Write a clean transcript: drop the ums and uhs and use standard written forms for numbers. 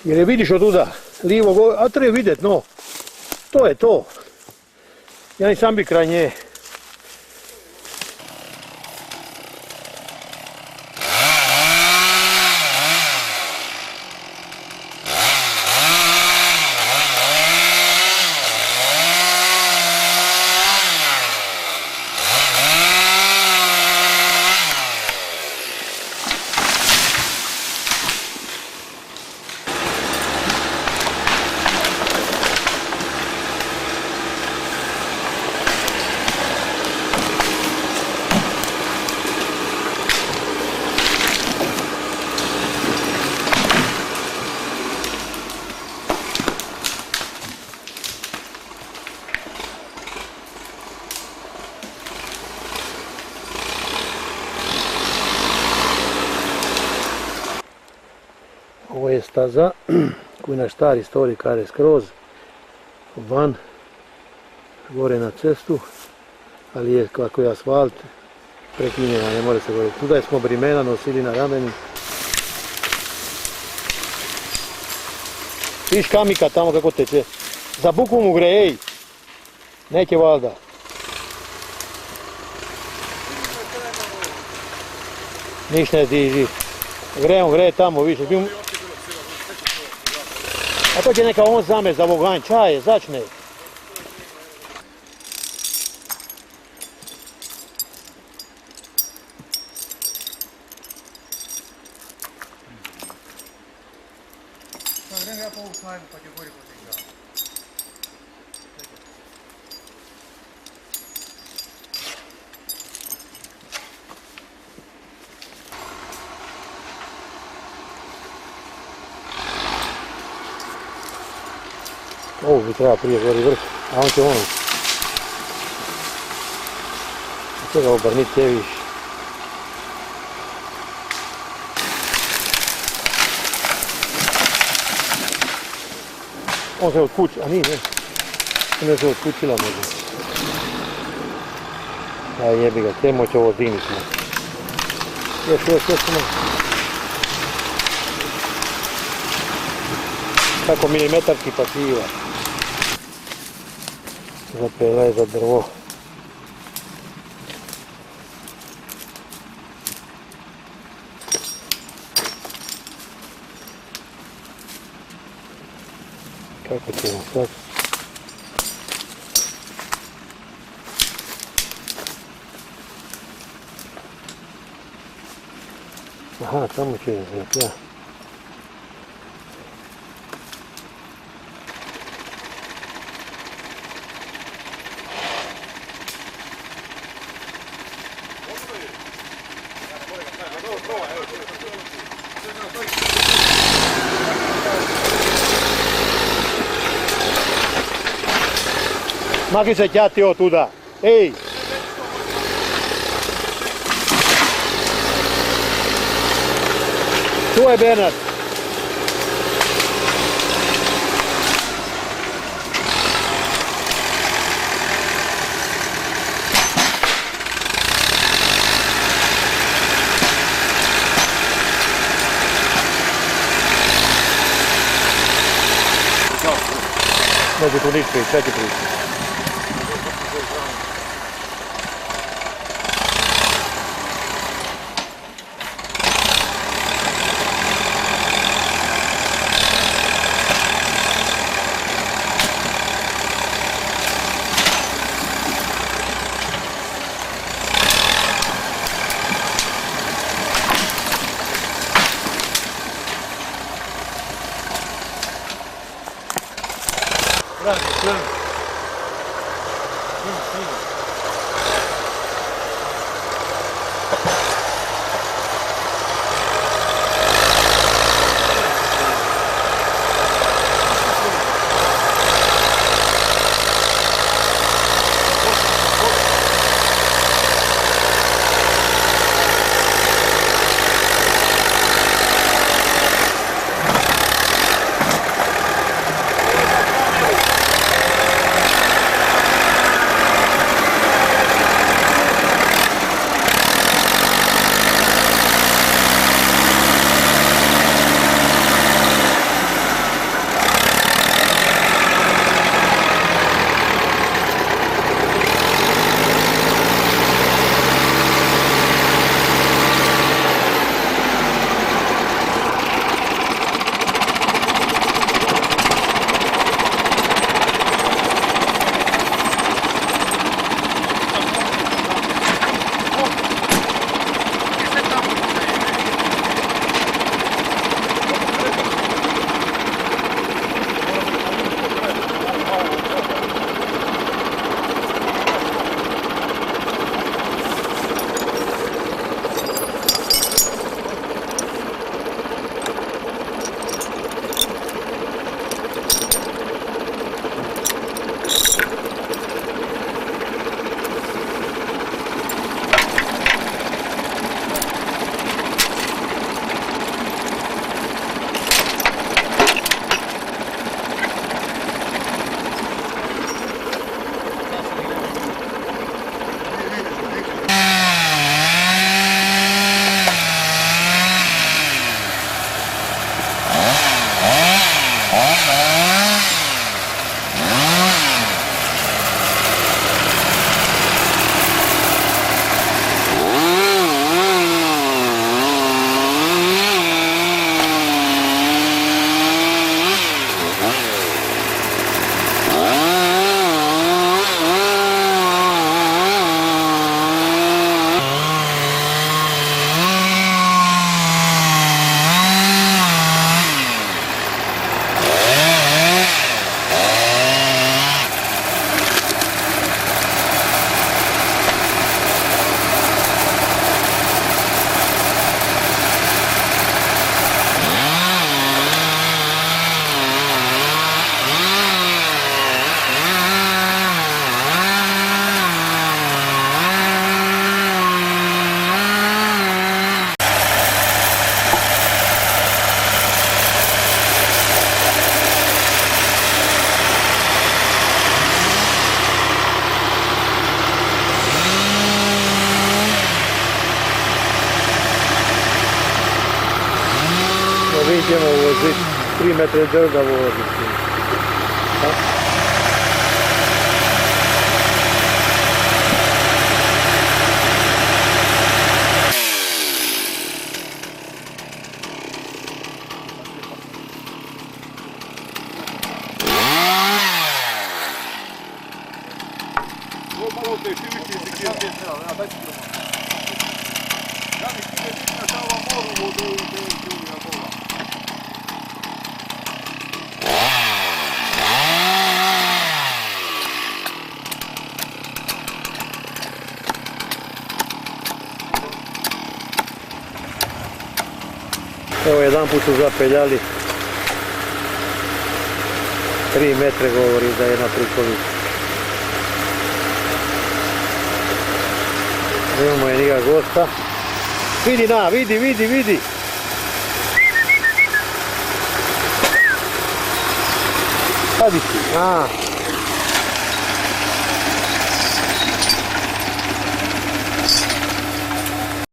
Jer je vidiš od tuda, lijevo, a treba vidjet, no. To je to. Ja ni sam bi kraj nje. Ovo je staza koju naš stari historik kare skroz van, gore na cestu, ali je kako je asfalt prekinjena, ne more se gore. Tuda smo brimena nosili na rameni. Viš kamika tamo kako teče. Za buku mu gre, ej! Neće valjda. Niš ne diži. Gre tamo više. A to će neka on zame za voganj, čaje, začne. Ja po ovu slajmu pa će gori potegljati. Ovo bi treba prije gori vrh, a on će ono. Sve ga obrniti teviš. On se otkući, a nije, ne. Ne se otkućila možda. Aj jebi ga, temo će ovo zimiti. Još. Kako milimetarski pasiva. Zapela je za drvo. Kako ćemo sad? Aha, tamo će uzeti, ja. Maki se ćati od tuda. Ej! Tu je Bernard. Neće tu nič prići, sve ti prići. Krani. 3 metre drga vozi. Malo te šivići i ja mi ti ne vidim na šava moru od ovih na bola. Evo jedan put su zapeljali. 3 metre govori da je na prikolici. Imamo je njega gosta. Vidi na, vidi. Hadi ti,